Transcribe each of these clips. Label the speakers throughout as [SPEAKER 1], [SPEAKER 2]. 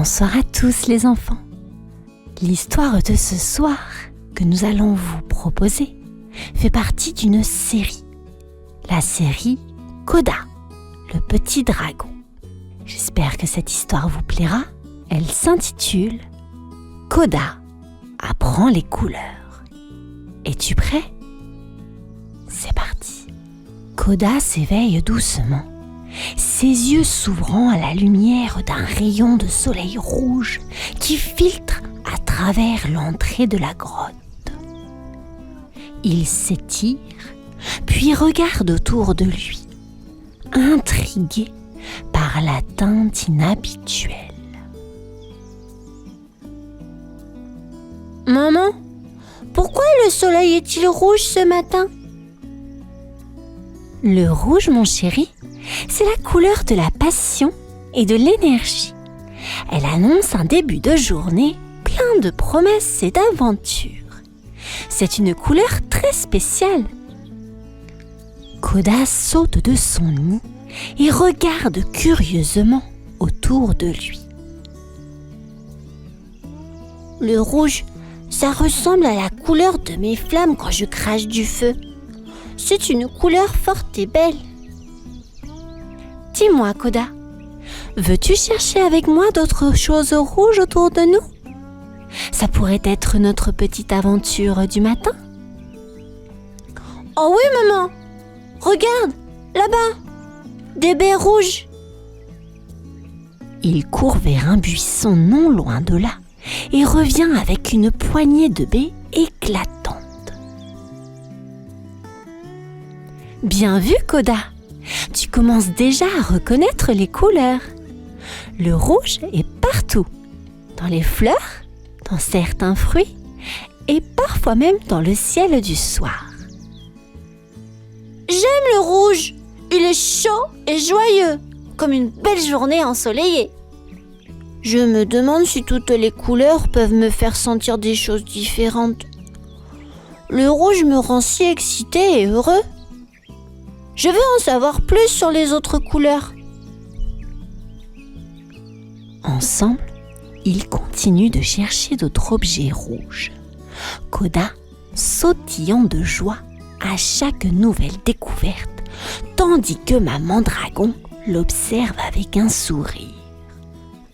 [SPEAKER 1] Bonsoir à tous les enfants. L'histoire de ce soir que nous allons vous proposer fait partie d'une série. La série Koda, le petit dragon. J'espère que cette histoire vous plaira. Elle s'intitule Koda apprend les couleurs. Es-tu prêt? C'est parti. Koda s'éveille doucement, ses yeux s'ouvrant à la lumière d'un rayon de soleil rouge qui filtre à travers l'entrée de la grotte. Il s'étire, puis regarde autour de lui, intrigué par la teinte inhabituelle.
[SPEAKER 2] Maman, pourquoi le soleil est-il rouge ce matin?
[SPEAKER 1] Le rouge, mon chéri, c'est la couleur de la passion et de l'énergie. Elle annonce un début de journée plein de promesses et d'aventures. C'est une couleur très spéciale. Koda saute de son nid et regarde curieusement autour de lui.
[SPEAKER 2] Le rouge, ça ressemble à la couleur de mes flammes quand je crache du feu. C'est une couleur forte et belle.
[SPEAKER 1] Dis-moi, Koda, veux-tu chercher avec moi d'autres choses rouges autour de nous? Ça pourrait être notre petite aventure du matin.
[SPEAKER 2] Oh oui, maman! Regarde, là-bas! Des baies rouges!
[SPEAKER 1] Il court vers un buisson non loin de là et revient avec une poignée de baies éclatantes. Bien vu, Koda! Tu commences déjà à reconnaître les couleurs. Le rouge est partout, dans les fleurs, dans certains fruits et parfois même dans le ciel du soir.
[SPEAKER 2] J'aime le rouge! Il est chaud et joyeux, comme une belle journée ensoleillée. Je me demande si toutes les couleurs peuvent me faire sentir des choses différentes. Le rouge me rend si excité et heureux. Je veux en savoir plus sur les autres couleurs.
[SPEAKER 1] Ensemble, ils continuent de chercher d'autres objets rouges. Koda sautillant de joie à chaque nouvelle découverte, tandis que maman dragon l'observe avec un sourire,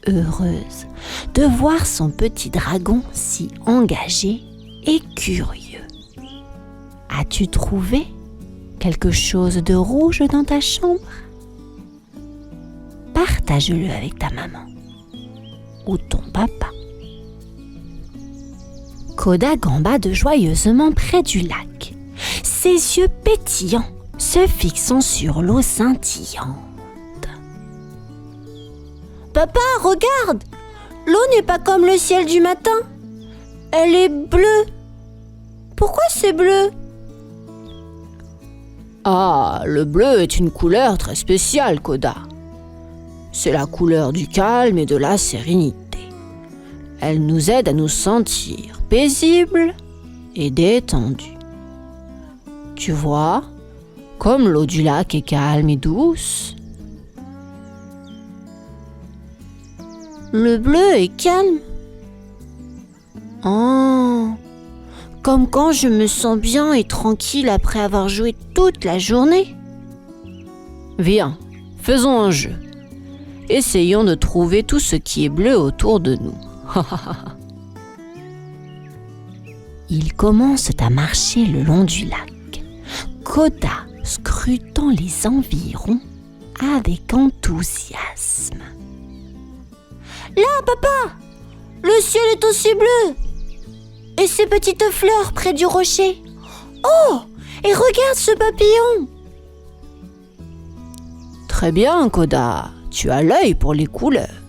[SPEAKER 1] heureuse de voir son petit dragon si engagé et curieux. As-tu trouvé quelque chose de rouge dans ta chambre? Partage-le avec ta maman ou ton papa. Koda gambade joyeusement près du lac, ses yeux pétillants se fixant sur l'eau scintillante.
[SPEAKER 2] Papa, regarde! L'eau n'est pas comme le ciel du matin. Elle est bleue. Pourquoi c'est bleu?
[SPEAKER 3] Ah, le bleu est une couleur très spéciale, Koda. C'est la couleur du calme et de la sérénité. Elle nous aide à nous sentir paisibles et détendus. Tu vois, comme l'eau du lac est calme et douce.
[SPEAKER 2] Le bleu est calme. Oh, comme quand je me sens bien et tranquille après avoir joué toute la journée.
[SPEAKER 3] Viens, faisons un jeu. Essayons de trouver tout ce qui est bleu autour de nous.
[SPEAKER 1] Ils commencent à marcher le long du lac, Koda scrutant les environs avec enthousiasme.
[SPEAKER 2] Là, papa! Le ciel est aussi bleu! Et ces petites fleurs près du rocher. Oh! Et regarde ce papillon!
[SPEAKER 3] Très bien, Koda. Tu as l'œil pour les couleurs.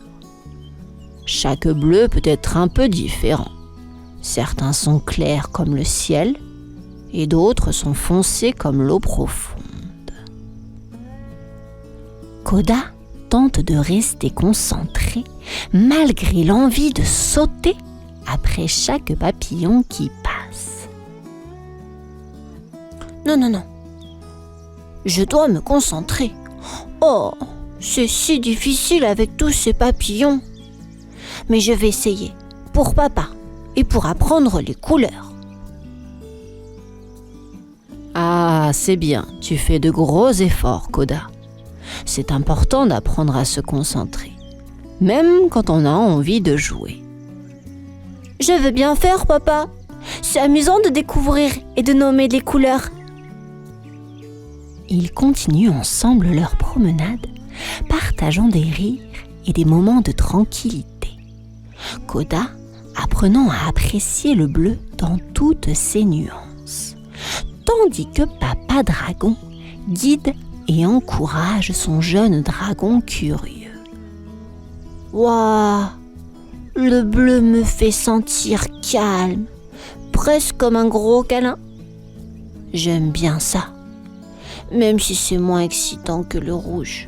[SPEAKER 3] Chaque bleu peut être un peu différent. Certains sont clairs comme le ciel et d'autres sont foncés comme l'eau profonde.
[SPEAKER 1] Koda tente de rester concentré malgré l'envie de sauter après chaque papillon qui passe.
[SPEAKER 2] Non. Je dois me concentrer. Oh, c'est si difficile avec tous ces papillons. Mais je vais essayer, pour papa, et pour apprendre les couleurs.
[SPEAKER 3] Ah, c'est bien, tu fais de gros efforts, Koda. C'est important d'apprendre à se concentrer, même quand on a envie de jouer.
[SPEAKER 2] Je veux bien faire, papa. C'est amusant de découvrir et de nommer les couleurs.
[SPEAKER 1] Ils continuent ensemble leur promenade, partageant des rires et des moments de tranquillité. Koda apprenant à apprécier le bleu dans toutes ses nuances, tandis que Papa Dragon guide et encourage son jeune dragon curieux.
[SPEAKER 2] Waouh! Le bleu me fait sentir calme, presque comme un gros câlin. J'aime bien ça, même si c'est moins excitant que le rouge.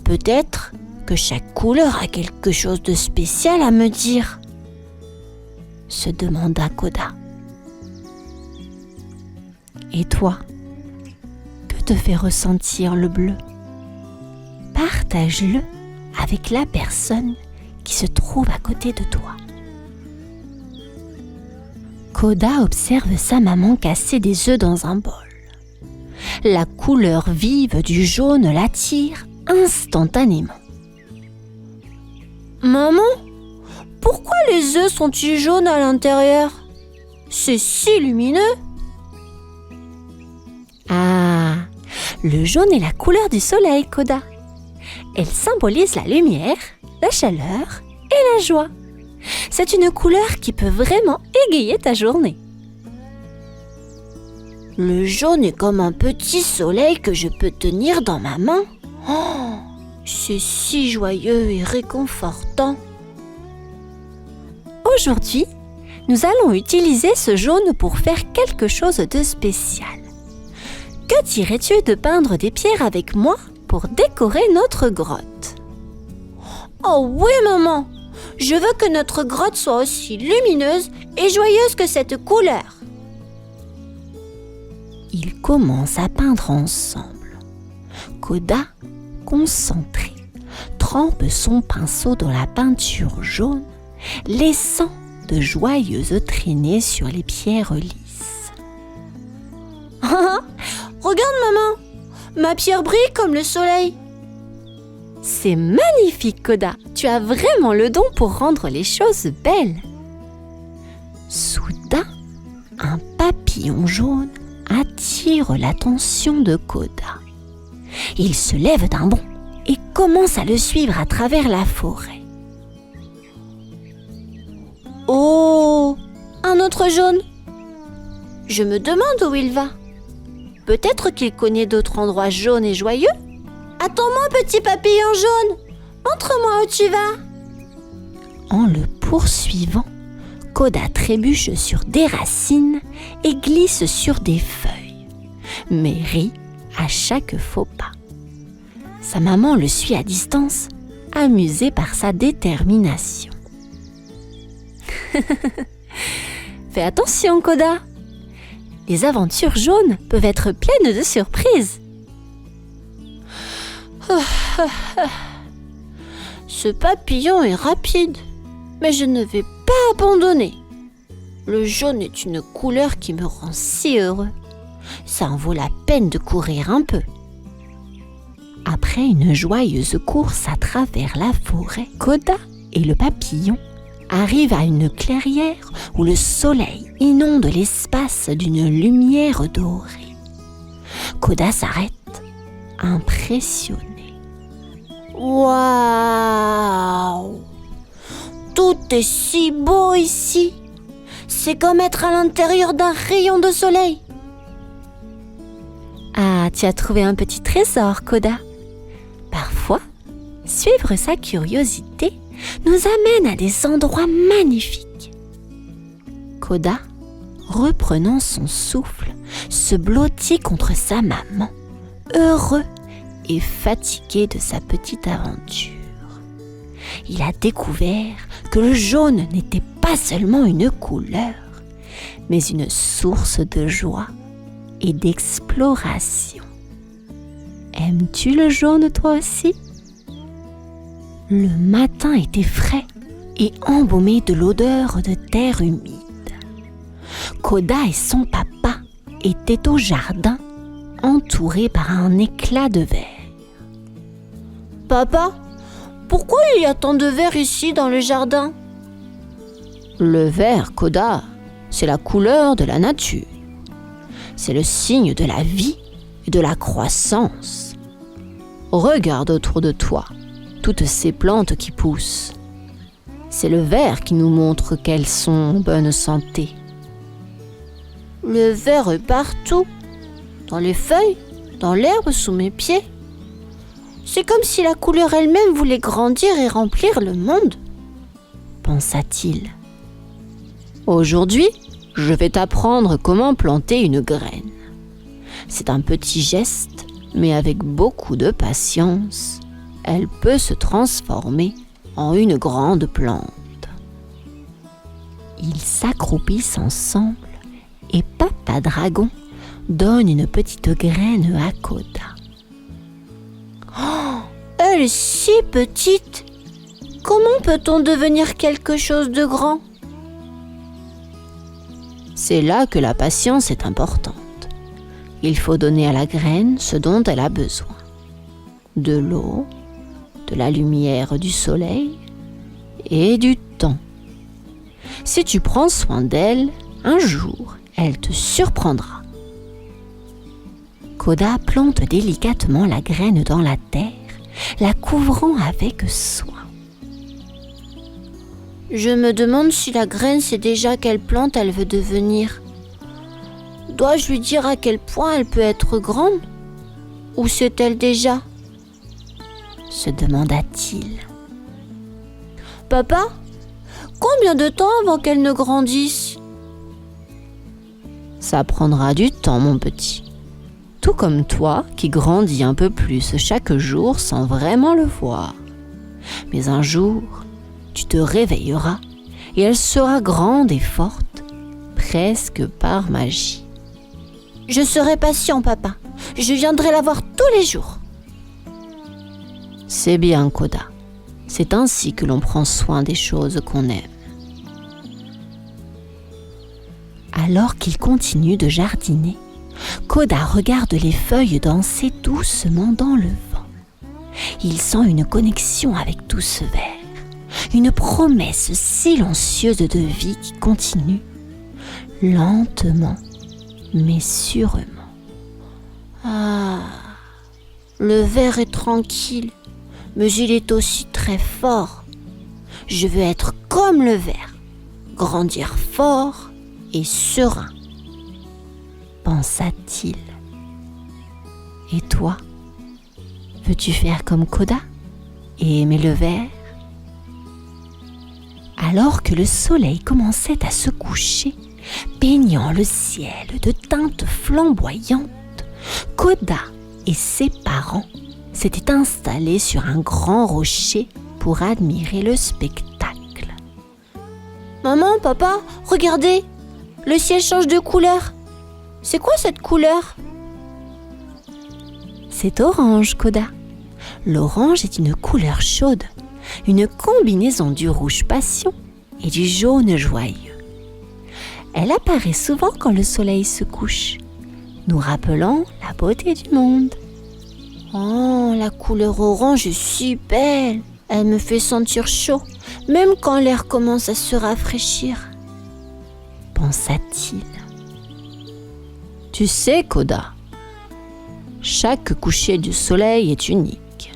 [SPEAKER 2] Peut-être que chaque couleur a quelque chose de spécial à me dire, se demanda Koda.
[SPEAKER 1] Et toi, que te fait ressentir le bleu? Partage-le avec la personne qui se trouve à côté de toi. Koda observe sa maman casser des œufs dans un bol. La couleur vive du jaune l'attire instantanément.
[SPEAKER 2] Maman, pourquoi les œufs sont-ils jaunes à l'intérieur? C'est si lumineux.
[SPEAKER 1] Ah, le jaune est la couleur du soleil, Koda. Elle symbolise la lumière, la chaleur et la joie. C'est une couleur qui peut vraiment égayer ta journée.
[SPEAKER 2] Le jaune est comme un petit soleil que je peux tenir dans ma main. Oh, c'est si joyeux et réconfortant.
[SPEAKER 1] Aujourd'hui, nous allons utiliser ce jaune pour faire quelque chose de spécial. Que dirais-tu de peindre des pierres avec moi pour décorer notre grotte?
[SPEAKER 2] Oh oui, maman! Je veux que notre grotte soit aussi lumineuse et joyeuse que cette couleur.
[SPEAKER 1] Ils commencent à peindre ensemble. Koda, concentré, trempe son pinceau dans la peinture jaune, laissant de joyeuses traînées sur les pierres lisses.
[SPEAKER 2] Regarde, maman! Ma pierre brille comme le soleil.
[SPEAKER 1] C'est magnifique, Koda. Tu as vraiment le don pour rendre les choses belles. Soudain, un papillon jaune attire l'attention de Koda. Il se lève d'un bond et commence à le suivre à travers la forêt.
[SPEAKER 2] Oh, un autre jaune. Je me demande où il va. Peut-être qu'il connaît d'autres endroits jaunes et joyeux. Attends-moi, petit papillon jaune. Montre-moi où tu vas.
[SPEAKER 1] En le poursuivant, Koda trébuche sur des racines et glisse sur des feuilles, mais rit à chaque faux pas. Sa maman le suit à distance, amusée par sa détermination. Fais attention, Koda. Les aventures jaunes peuvent être pleines de surprises.
[SPEAKER 2] Ce papillon est rapide, mais je ne vais pas abandonner. Le jaune est une couleur qui me rend si heureux. Ça en vaut la peine de courir un peu.
[SPEAKER 1] Après une joyeuse course à travers la forêt, Koda et le papillon arrivent à une clairière où le soleil inonde l'espace d'une lumière dorée. Koda s'arrête, impressionné.
[SPEAKER 2] Waouh! Tout est si beau ici. C'est comme être à l'intérieur d'un rayon de soleil.
[SPEAKER 1] Ah, tu as trouvé un petit trésor, Koda. Parfois, suivre sa curiosité nous amène à des endroits magnifiques. Koda, reprenant son souffle, se blottit contre sa maman, heureux et fatigué de sa petite aventure. Il a découvert que le jaune n'était pas seulement une couleur, mais une source de joie et d'exploration. Aimes-tu le jaune toi aussi? Le matin était frais, et embaumé de l'odeur de terre humide. Koda et son papa étaient au jardin, entourés par un éclat de verre.
[SPEAKER 2] Papa, pourquoi il y a tant de verre ici dans le jardin?
[SPEAKER 3] Le vert, Koda, c'est la couleur de la nature. C'est le signe de la vie et de la croissance. Regarde autour de toi, toutes ces plantes qui poussent. C'est le vert qui nous montre qu'elles sont en bonne santé.
[SPEAKER 2] Le vert est partout, dans les feuilles, dans l'herbe sous mes pieds. C'est comme si la couleur elle-même voulait grandir et remplir le monde,
[SPEAKER 1] pensa-t-il.
[SPEAKER 3] Aujourd'hui, je vais t'apprendre comment planter une graine. C'est un petit geste, mais avec beaucoup de patience, elle peut se transformer en une grande plante.
[SPEAKER 1] Ils s'accroupissent ensemble et Papa Dragon donne une petite graine à Koda.
[SPEAKER 2] Oh, elle est si petite! Comment peut-on devenir quelque chose de grand?
[SPEAKER 3] C'est là que la patience est importante. Il faut donner à la graine ce dont elle a besoin. De l'eau, de la lumière du soleil et du temps. Si tu prends soin d'elle, un jour, elle te surprendra.
[SPEAKER 1] Koda plante délicatement la graine dans la terre, la couvrant avec soin.
[SPEAKER 2] Je me demande si la graine sait déjà quelle plante elle veut devenir. Dois-je lui dire à quel point elle peut être grande? Ou sait-elle déjà?
[SPEAKER 1] Se demanda-t-il.
[SPEAKER 2] Papa, combien de temps avant qu'elle ne grandisse?
[SPEAKER 3] Ça prendra du temps, mon petit. Tout comme toi qui grandis un peu plus chaque jour sans vraiment le voir. Mais un jour, tu te réveilleras et elle sera grande et forte, presque par magie.
[SPEAKER 2] Je serai patient, papa. Je viendrai la voir tous les jours.
[SPEAKER 3] C'est bien, Koda. C'est ainsi que l'on prend soin des choses qu'on aime.
[SPEAKER 1] Alors qu'il continue de jardiner, Koda regarde les feuilles danser doucement dans le vent. Il sent une connexion avec tout ce vert, une promesse silencieuse de vie qui continue, lentement mais sûrement.
[SPEAKER 2] Ah, le vert est tranquille, mais il est aussi très fort. Je veux être comme le vert, grandir fort et serein,
[SPEAKER 1] pensa-t-il. Et toi, veux-tu faire comme Koda et aimer le vert? Alors que le soleil commençait à se coucher, peignant le ciel de teintes flamboyantes, Koda et ses parents s'étaient installés sur un grand rocher pour admirer le spectacle.
[SPEAKER 2] Maman, papa, regardez, le ciel change de couleur. C'est quoi cette couleur?
[SPEAKER 1] C'est orange, Koda. L'orange est une couleur chaude, une combinaison du rouge passion et du jaune joyeux. Elle apparaît souvent quand le soleil se couche, nous rappelant la beauté du monde.
[SPEAKER 2] Oh, la couleur orange est si belle. Elle me fait sentir chaud, même quand l'air commence à se rafraîchir,
[SPEAKER 1] pensa-t-il.
[SPEAKER 3] Tu sais, Koda, chaque coucher du soleil est unique.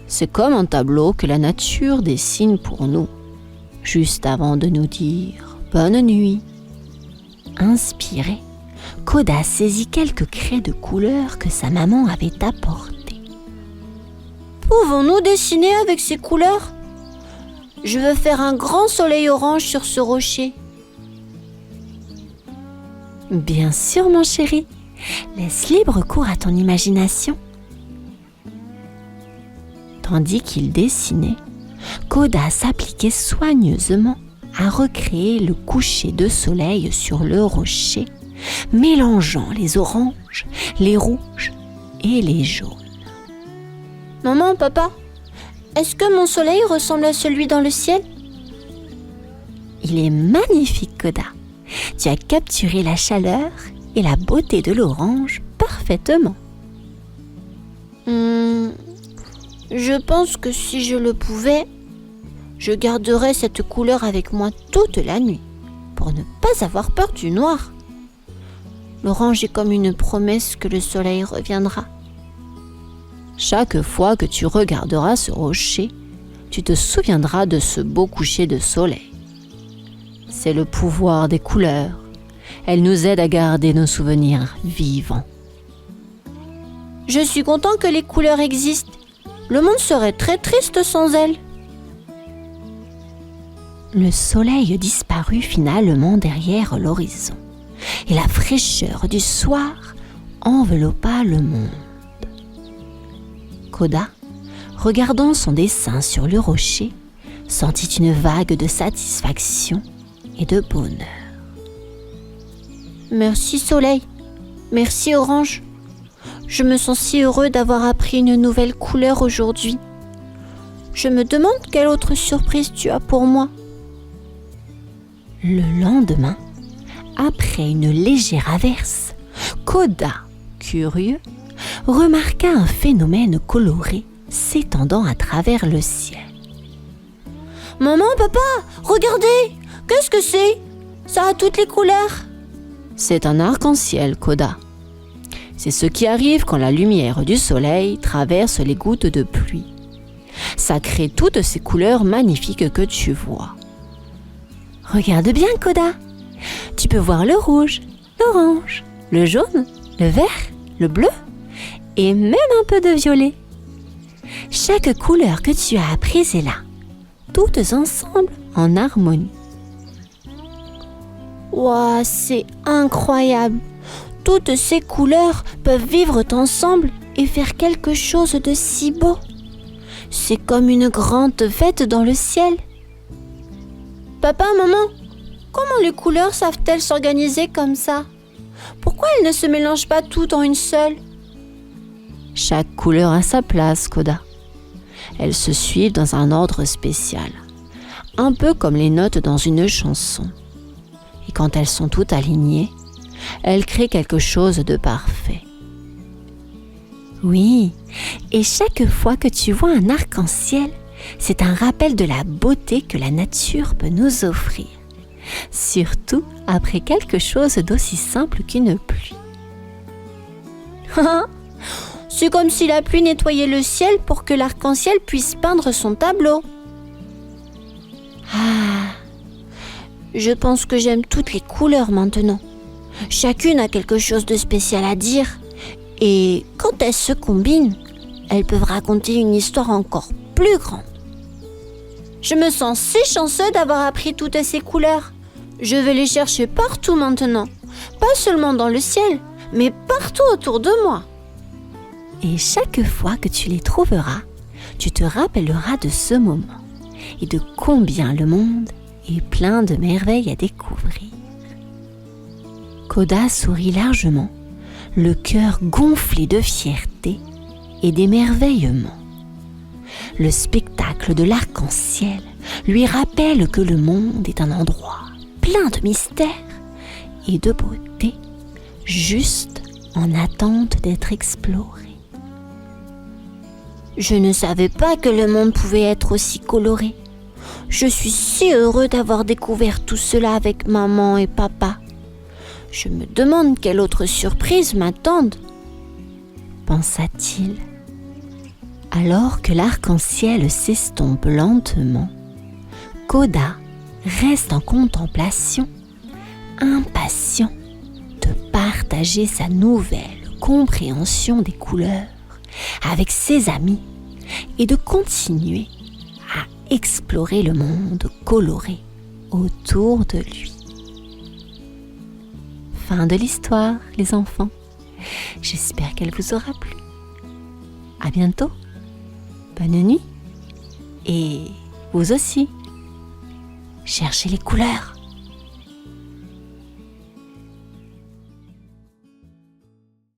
[SPEAKER 3] C'est comme un tableau que la nature dessine pour nous, juste avant de nous dire bonne nuit.
[SPEAKER 1] Inspiré, Koda saisit quelques craies de couleur que sa maman avait apportées.
[SPEAKER 2] Pouvons-nous dessiner avec ces couleurs? Je veux faire un grand soleil orange sur ce rocher.
[SPEAKER 1] Bien sûr, mon chéri. Laisse libre cours à ton imagination. Tandis qu'il dessinait, Koda s'appliquait soigneusement à recréer le coucher de soleil sur le rocher, mélangeant les oranges, les rouges et les jaunes.
[SPEAKER 2] Maman, papa, est-ce que mon soleil ressemble à celui dans le ciel?
[SPEAKER 1] Il est magnifique, Koda. Tu as capturé la chaleur et la beauté de l'orange parfaitement.
[SPEAKER 2] Je pense que si je le pouvais, je garderais cette couleur avec moi toute la nuit, pour ne pas avoir peur du noir. L'orange est comme une promesse que le soleil reviendra.
[SPEAKER 3] Chaque fois que tu regarderas ce rocher, tu te souviendras de ce beau coucher de soleil. C'est le pouvoir des couleurs. Elles nous aident à garder nos souvenirs vivants.
[SPEAKER 2] Je suis content que les couleurs existent. Le monde serait très triste sans elles.
[SPEAKER 1] Le soleil disparut finalement derrière l'horizon et la fraîcheur du soir enveloppa le monde. Koda, regardant son dessin sur le rocher, sentit une vague de satisfaction et de bonheur.
[SPEAKER 2] Merci soleil, merci orange. Je me sens si heureux d'avoir appris une nouvelle couleur aujourd'hui. Je me demande quelle autre surprise tu as pour moi.
[SPEAKER 1] Le lendemain, après une légère averse, Koda, curieux, remarqua un phénomène coloré s'étendant à travers le ciel.
[SPEAKER 2] Maman, papa, regardez! Qu'est-ce que c'est? Ça a toutes les couleurs.
[SPEAKER 3] C'est un arc-en-ciel, Koda. C'est ce qui arrive quand la lumière du soleil traverse les gouttes de pluie. Ça crée toutes ces couleurs magnifiques que tu vois.
[SPEAKER 1] Regarde bien, Koda. Tu peux voir le rouge, l'orange, le jaune, le vert, le bleu et même un peu de violet. Chaque couleur que tu as apprise est là, toutes ensemble en harmonie.
[SPEAKER 2] Waouh, c'est incroyable! Toutes ces couleurs peuvent vivre ensemble et faire quelque chose de si beau. C'est comme une grande fête dans le ciel. Papa, maman, comment les couleurs savent-elles s'organiser comme ça? Pourquoi elles ne se mélangent pas toutes en une seule?
[SPEAKER 3] Chaque couleur a sa place, Koda. Elles se suivent dans un ordre spécial, un peu comme les notes dans une chanson. Et quand elles sont toutes alignées, elles créent quelque chose de parfait.
[SPEAKER 1] Oui, et chaque fois que tu vois un arc-en-ciel, c'est un rappel de la beauté que la nature peut nous offrir, surtout après quelque chose d'aussi simple qu'une pluie.
[SPEAKER 2] C'est comme si la pluie nettoyait le ciel pour que l'arc-en-ciel puisse peindre son tableau. Je pense que j'aime toutes les couleurs maintenant. Chacune a quelque chose de spécial à dire. Et quand elles se combinent, elles peuvent raconter une histoire encore plus grande. Je me sens si chanceux d'avoir appris toutes ces couleurs. Je vais les chercher partout maintenant. Pas seulement dans le ciel, mais partout autour de moi.
[SPEAKER 1] Et chaque fois que tu les trouveras, tu te rappelleras de ce moment et de combien le monde est plein de merveilles à découvrir. Koda sourit largement, le cœur gonflé de fierté et d'émerveillement. Le spectacle de l'arc-en-ciel lui rappelle que le monde est un endroit plein de mystères et de beauté, juste en attente d'être exploré.
[SPEAKER 2] Je ne savais pas que le monde pouvait être aussi coloré. Je suis si heureux d'avoir découvert tout cela avec maman et papa. Je me demande quelle autre surprise m'attendent,
[SPEAKER 1] pensa-t-il. Alors que l'arc-en-ciel s'estompe lentement, Koda reste en contemplation, impatient de partager sa nouvelle compréhension des couleurs avec ses amis et de continuer à explorer le monde coloré autour de lui. Fin de l'histoire, les enfants. J'espère qu'elle vous aura plu. À bientôt. Bonne nuit. Et vous aussi, cherchez les couleurs.